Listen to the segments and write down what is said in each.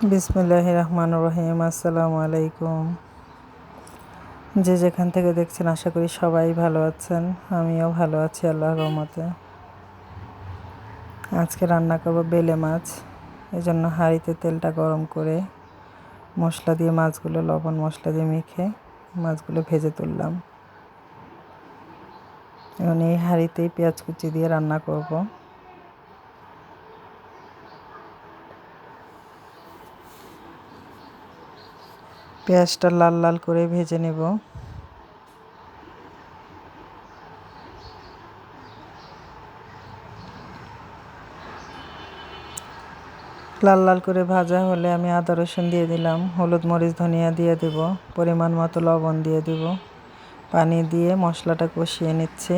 বিসমিল্লাহির রহমানির রহিম। আসসালামু আলাইকুম। যে যেখান থেকে দেখছেন আশা করি সবাই ভালো আছেন। আমিও ভালো আছি আল্লাহর রহমতে। আজকে রান্না করব বেলে মাছ। এজন্য হাঁড়িতে তেলটা গরম করে মশলা দিয়ে মাছগুলো লবণ মশলা দিয়ে মেখে মাছগুলো ভেজে তুললাম। এখন এই হাঁড়িতেই পেঁয়াজ কুচি দিয়ে রান্না করব। পেঁয়াজটা লাল লাল করে ভেজে নেব। লাল লাল করে ভাজা হলে আমি আদা রসুন দিয়ে দিলাম, হলুদ মরিচ ধনিয়া দিয়ে দেব, পরিমাণ মতো লবণ দিয়ে দেব, পানি দিয়ে মশলাটা কষিয়ে নিচ্ছি।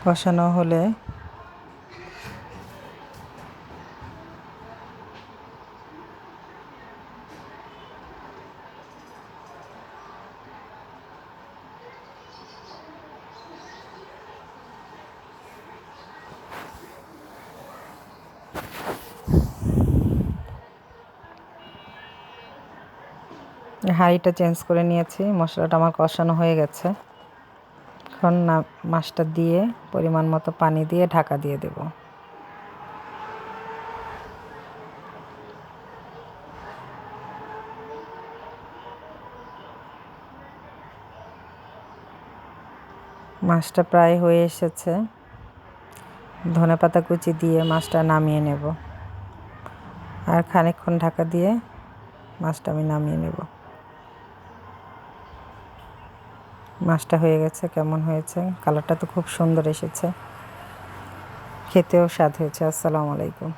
কষানো হলে হাঁড়িটা চেঞ্জ করে নিয়েছি। মশলাটা আমার কষানো হয়ে গেছে। এখন মাছটা দিয়ে পরিমাণ মতো পানি দিয়ে ঢাকা দিয়ে দেব। মাছটা প্রায় হয়ে এসেছে। ধনেপাতা কুচি দিয়ে মাছটা নামিয়ে নেব। আর খানিকক্ষণ ঢাকা দিয়ে মাছটা আমি নামিয়ে নেব। মাছটা হয়ে গেছে। কেমন হয়েছে? কালারটা তো খুব সুন্দর এসেছে, খেতেও স্বাদ হয়েছে। আসসালামু আলাইকুম।